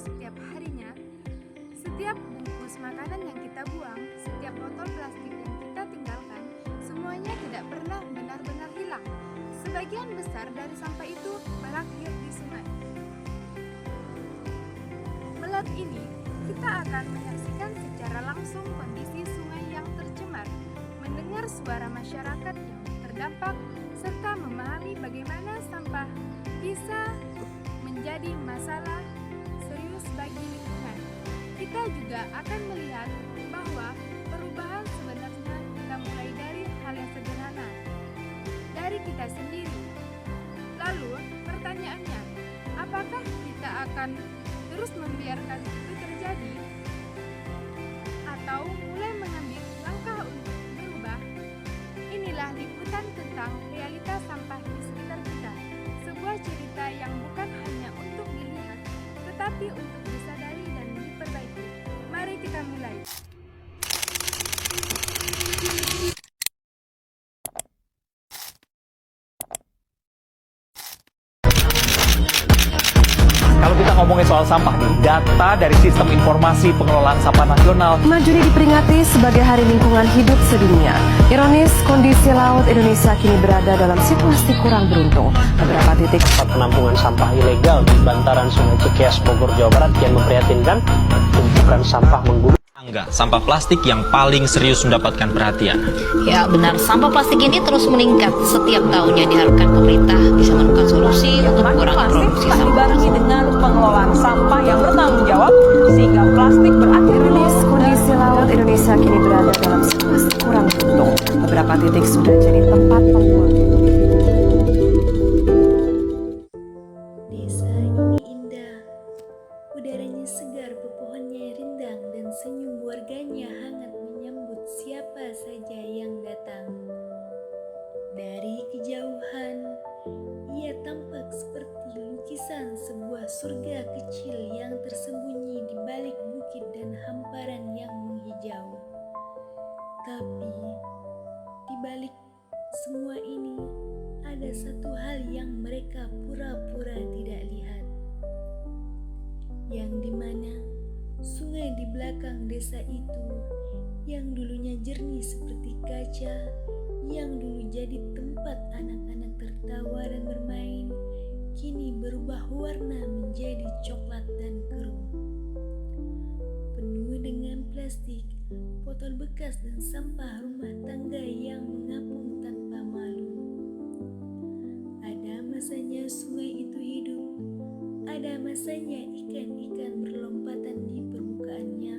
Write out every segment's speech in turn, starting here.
Setiap harinya, setiap bungkus makanan yang kita buang, setiap botol plastik yang kita tinggalkan, semuanya tidak pernah benar-benar hilang. Sebagian besar dari sampah itu berakhir di sungai. Melalui ini, kita akan menyaksikan secara langsung kondisi sungai yang tercemar, mendengar suara masyarakat yang terdampak, serta memahami bagaimana sampah bisa menjadi masalah serius bagi lingkungan. Kita juga akan melihat bahwa perubahan sebenarnya kita mulai dari hal yang sederhana, dari kita sendiri. Lalu pertanyaannya, apakah kita akan terus membiarkan itu terjadi? Atau mulai mengambil langkah untuk berubah? Inilah liputan tentang realitas sampah di sekitar kita. Sebuah cerita yang bukan hanya untuk dilihat, tetapi untuk disadari dan diperbaiki. Mari kita mulai. Kalau kita ngomongin soal sampah nih, data dari Sistem Informasi Pengelolaan Sampah Nasional Maju diperingati sebagai Hari Lingkungan Hidup Sedunia. Ironis, kondisi laut Indonesia kini berada dalam situasi kurang beruntung. Beberapa titik penampungan sampah ilegal di bantaran Sungai Cikeas, Bogor, Jawa Barat yang memprihatinkan. Tumpukan sampah menggulung. Sampah plastik yang paling serius mendapatkan perhatian. Ya benar, sampah plastik ini terus meningkat setiap tahunnya. Diharapkan pemerintah bisa menemukan solusi untuk mengurangi produksi sampah. Dibarengi dengan pengelolaan sampah yang bertanggung jawab sehingga plastik berakhir rilis. Kondisi laut Indonesia kini berada dalam situasi kurang beruntung. Beberapa titik sudah jadi tempat pembuangan. Desa ini indah, udaranya segar, pepohonnya rindang, dan senyum warganya hangat menyambut siapa saja yang datang. Dari kejauhan, ia tampak seperti lukisan sebuah surga kecil yang tersembunyi di balik bukit dan hamparan yang menghijau. Tapi, di balik semua ini, ada satu hal yang mereka pura-pura tidak lihat. Yang dimana sungai di belakang desa itu, yang dulunya jernih seperti kaca, yang dulu jadi tempat anak-anak tertawa dan bermain, kini berubah warna menjadi coklat dan keruh. Penuh dengan plastik, botol bekas dan sampah rumah tangga yang mengapung tanpa malu. Ada masanya sungai itu hidup, ada masanya ikan-ikan berlompatan di permukaannya,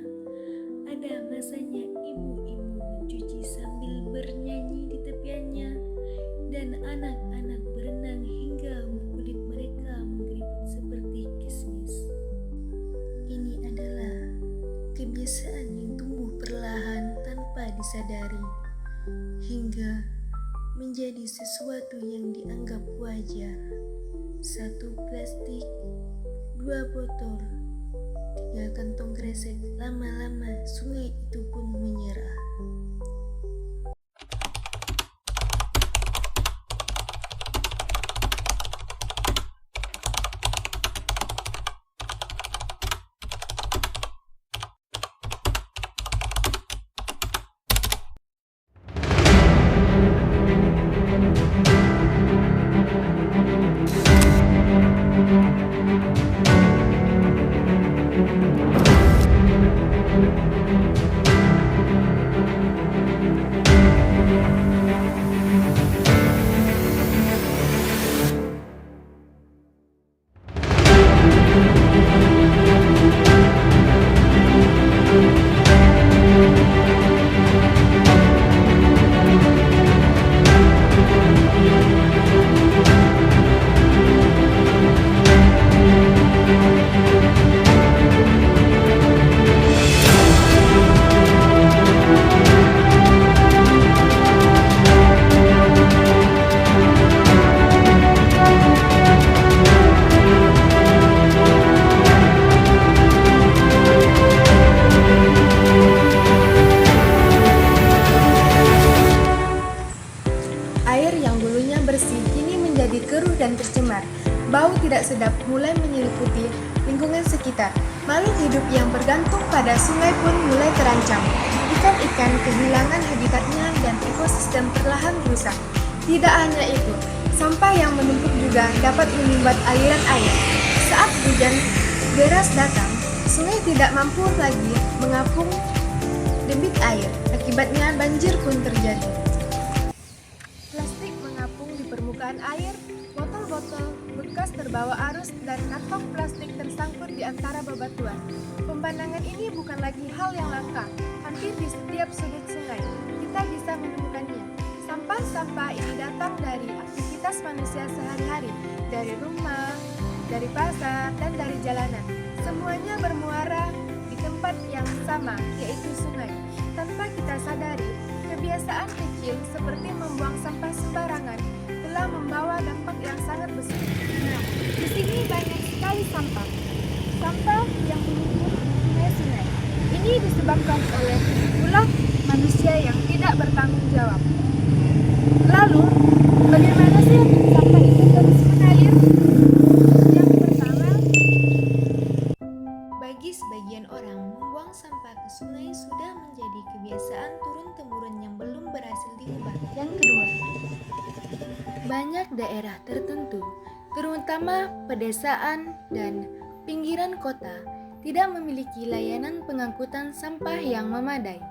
ada masanya ibu-ibu mencuci sambil bernyanyi di tepiannya, dan anak-anak berenang hingga kulit mereka mengkeriput seperti kismis. Ini adalah kebiasaan yang tumbuh perlahan tanpa disadari, hingga menjadi sesuatu yang dianggap wajar. 1 plastik, 2 botol, 3 kantong kresek. Lama-lama sungai itu pun menyerah. bagi lingkungan sekitar. Makhluk hidup yang bergantung pada sungai pun mulai terancam. Ikan-ikan kehilangan habitatnya dan ekosistem perlahan rusak. Tidak hanya itu, sampah yang menumpuk juga dapat menyumbat aliran air. Saat hujan deras datang, sungai tidak mampu lagi mengapung debit air. Akibatnya banjir pun terjadi. Plastik mengapung di permukaan air, botol-botol bekas terbawa arus dan kantong plastik tersangkut di antara bebatuan. Pemandangan ini bukan lagi hal yang langka. Hampir di setiap sudut sungai, kita bisa menemukannya. Sampah-sampah ini datang dari aktivitas manusia sehari-hari, dari rumah, dari pasar, dan dari jalanan. Semuanya bermuara di tempat yang sama, yaitu sungai. Tanpa kita sadari, kebiasaan kecil seperti membuang sampah sembarangan telah membawa dampak yang sangat besar. Nah, di sini banyak sekali sampah. Sampah yang menumpuk di sungai-sungai. Ini disebabkan oleh ulah manusia yang tidak bertanggung jawab. Lalu, bagaimana sih sampah itu terus mengalir? Yang pertama, Bagi sebagian orang, membuang sampah ke sungai sudah menjadi kebiasaan turun-temurun yang belum berhasil diubah. yang kedua, Banyak daerah tertentu, terutama pedesaan dan pinggiran kota, tidak memiliki layanan pengangkutan sampah yang memadai.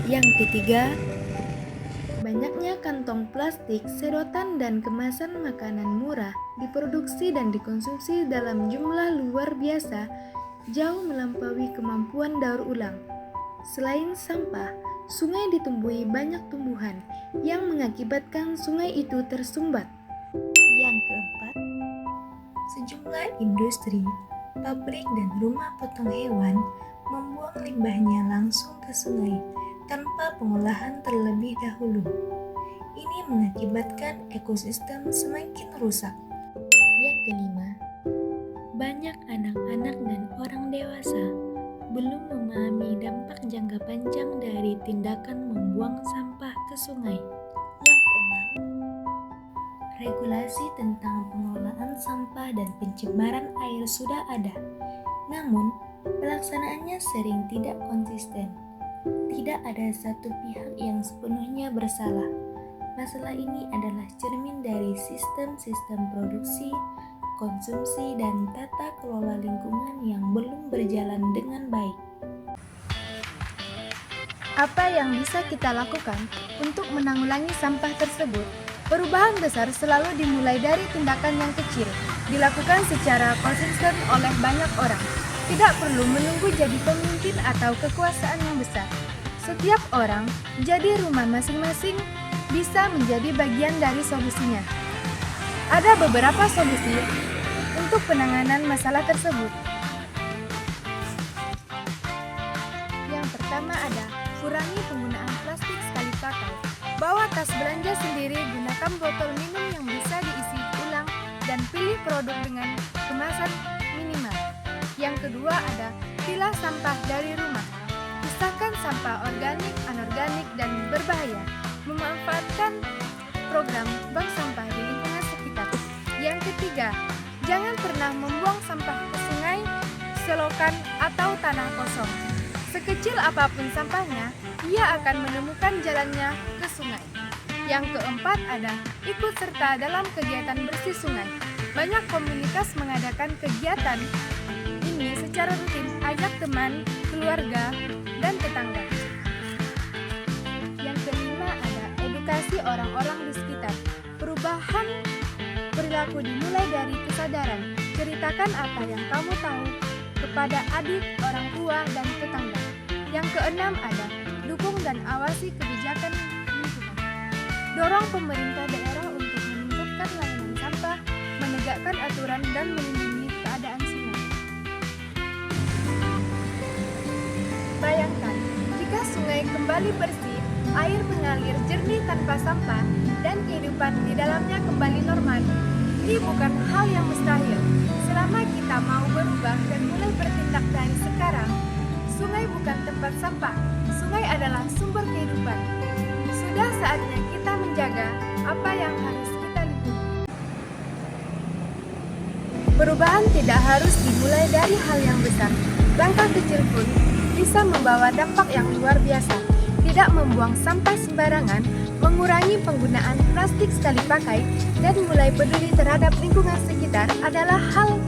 Yang ketiga, banyaknya kantong plastik, sedotan, dan kemasan makanan murah diproduksi dan dikonsumsi dalam jumlah luar biasa, jauh melampaui kemampuan daur ulang. Selain sampah, sungai ditumbuhi banyak tumbuhan yang mengakibatkan sungai itu tersumbat. Yang keempat, sejumlah industri, pabrik, dan rumah potong hewan membuang limbahnya langsung ke sungai tanpa pengolahan terlebih dahulu. Ini mengakibatkan ekosistem semakin rusak. Yang kelima, banyak anak-anak dan orang dewasa belum memahami dampak jangka panjang dari tindakan membuang sampah ke sungai. Yang keenam, regulasi tentang pengelolaan sampah dan pencemaran air sudah ada, namun pelaksanaannya sering tidak konsisten. Tidak ada satu pihak yang sepenuhnya bersalah. Masalah ini adalah cermin dari sistem-sistem produksi, konsumsi, dan tata kelola lingkungan yang belum berjalan dengan baik. apa yang bisa kita lakukan untuk menanggulangi sampah tersebut? Perubahan besar selalu dimulai dari tindakan yang kecil, dilakukan secara konsisten oleh banyak orang. Tidak perlu menunggu jadi pemimpin atau kekuasaan yang besar. Setiap orang, jadi rumah masing-masing, bisa menjadi bagian dari solusinya. Ada beberapa solusi untuk penanganan masalah tersebut. Yang pertama ada, kurangi penggunaan plastik sekali pakai. Bawa tas belanja sendiri, gunakan botol minum yang bisa diisi ulang, dan pilih produk dengan kemasan minimal. Yang kedua ada, pilah sampah dari rumah. Pisahkan sampah organik, anorganik, dan berbahaya. Memanfaatkan program bank sampah di lingkungan sekitar. Yang ketiga, jangan pernah membuang sampah ke sungai, selokan, atau tanah kosong. Sekecil apapun sampahnya, ia akan menemukan jalannya ke sungai. Yang keempat ada, ikut serta dalam kegiatan bersih sungai. Banyak komunitas mengadakan kegiatan ini secara rutin, ajak teman, keluarga, dan tetangga. Yang kelima ada, edukasi orang-orang di sekitar. Perubahan perilaku dimulai dari kesadaran. Ceritakan apa yang kamu tahu kepada adik, orang tua, dan tetangga. Yang keenam ada, dukung dan awasi kebijakan lingkungan. Dorong pemerintah daerah untuk meningkatkan layanan sampah, menegakkan aturan, dan melindungi keadaan sungai. Bayangkan, jika sungai kembali bersih, air mengalir jernih tanpa sampah, dan kehidupan di dalamnya kembali normal. Ini bukan hal yang mustahil. Selama kita mau berubah dan mulai bertindak dari sekarang, sungai bukan tempat sampah. Sungai adalah sumber kehidupan. Sudah saatnya kita menjaga apa yang harus kita lindungi. perubahan tidak harus dimulai dari hal yang besar. Langkah kecil pun bisa membawa dampak yang luar biasa. Tidak membuang sampah sembarangan, mengurangi penggunaan plastik sekali pakai, dan mulai peduli terhadap lingkungan sekitar adalah hal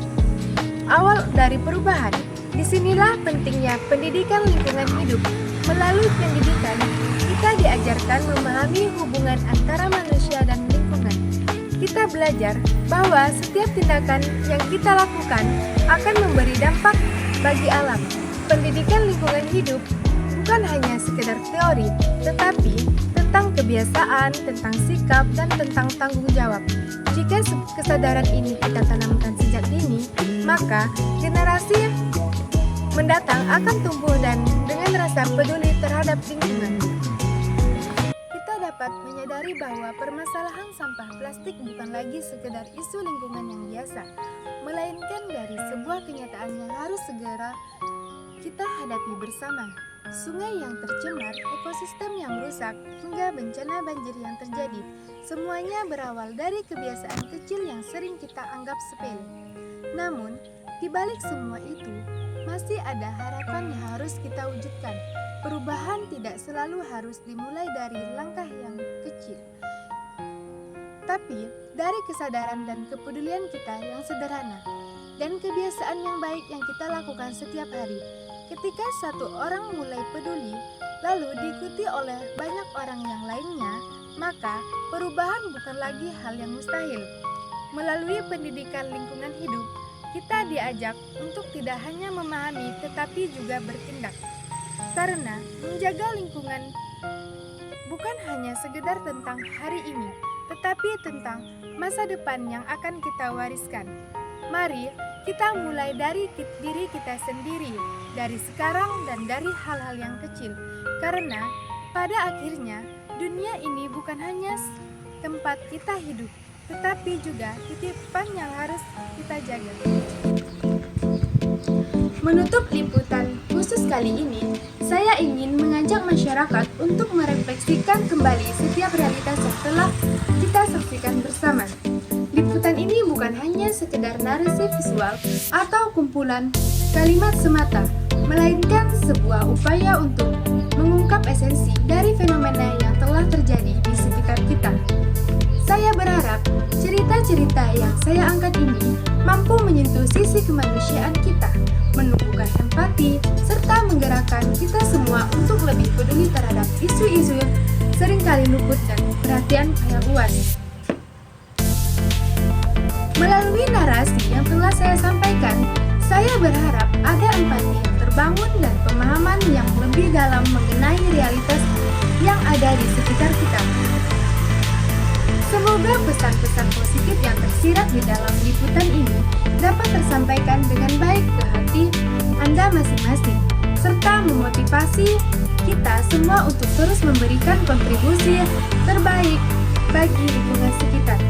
awal dari perubahan. Disinilah pentingnya pendidikan lingkungan hidup. Melalui pendidikan, kita diajarkan memahami hubungan antara manusia dan lingkungan. Kita belajar bahwa setiap tindakan yang kita lakukan akan memberi dampak bagi alam. Pendidikan lingkungan hidup bukan hanya sekedar teori, tetapi tentang kebiasaan, tentang sikap, dan tentang tanggung jawab. Jika kesadaran ini kita tanamkan sejak dini, maka generasi mendatang akan tumbuh dan dengan rasa peduli terhadap lingkungan. Kita dapat menyadari bahwa permasalahan sampah plastik bukan lagi sekedar isu lingkungan yang biasa, melainkan dari sebuah kenyataan yang harus segera kita hadapi bersama. Sungai yang tercemar, ekosistem yang rusak, hingga bencana banjir yang terjadi, semuanya berawal dari kebiasaan kecil yang sering kita anggap sepele. Namun, di balik semua itu, masih ada harapan yang harus kita wujudkan. Perubahan tidak selalu harus dimulai dari langkah yang kecil, tapi dari kesadaran dan kepedulian kita yang sederhana, dan kebiasaan yang baik yang kita lakukan setiap hari. Ketika satu orang mulai peduli, lalu diikuti oleh banyak orang yang lainnya, maka perubahan bukan lagi hal yang mustahil. Melalui pendidikan lingkungan hidup, kita diajak untuk tidak hanya memahami tetapi juga bertindak. Karena menjaga lingkungan bukan hanya sekedar tentang hari ini, tetapi tentang masa depan yang akan kita wariskan. Mari kita mulai dari diri kita sendiri, dari sekarang dan dari hal-hal yang kecil. Karena pada akhirnya dunia ini bukan hanya tempat kita hidup, tetapi juga titipan yang harus kita jaga. Menutup liputan khusus kali ini, saya ingin mengajak masyarakat untuk merefleksikan kembali setiap realitas yang telah kita saksikan bersama. Liputan ini bukan hanya sekedar narasi visual atau kumpulan kalimat semata, melainkan sebuah upaya untuk mengungkap esensi dari fenomena yang telah terjadi di sekitar kita. Saya berharap cerita-cerita yang saya angkat ini mampu menyentuh sisi kemanusiaan kita, menumbuhkan empati, serta menggerakkan kita semua untuk lebih peduli terhadap isu-isu yang seringkali luput dan perhatian kayak UAS. Melalui narasi yang telah saya sampaikan, saya berharap ada empati yang terbangun dan pemahaman yang lebih dalam mengenai realitas yang ada di sekitar kita. Semoga pesan-pesan positif yang tersirat di dalam liputan ini dapat tersampaikan dengan baik ke hati Anda masing-masing, serta memotivasi kita semua untuk terus memberikan kontribusi terbaik bagi lingkungan sekitar.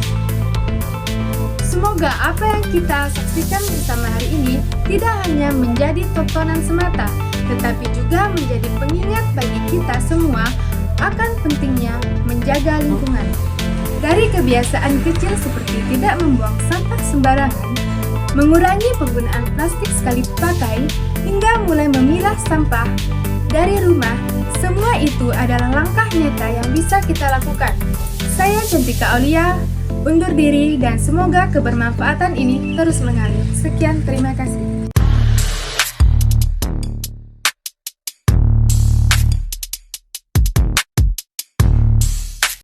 Semoga apa yang kita saksikan bersama hari ini tidak hanya menjadi tontonan semata, tetapi juga menjadi pengingat bagi kita semua akan pentingnya menjaga lingkungan. Dari kebiasaan kecil seperti tidak membuang sampah sembarangan, mengurangi penggunaan plastik sekali pakai, hingga mulai memilah sampah dari rumah, semua itu adalah langkah nyata yang bisa kita lakukan. Saya Cantika Aulia, undur diri dan semoga kebermanfaatan ini terus mengalir. Sekian, terima kasih.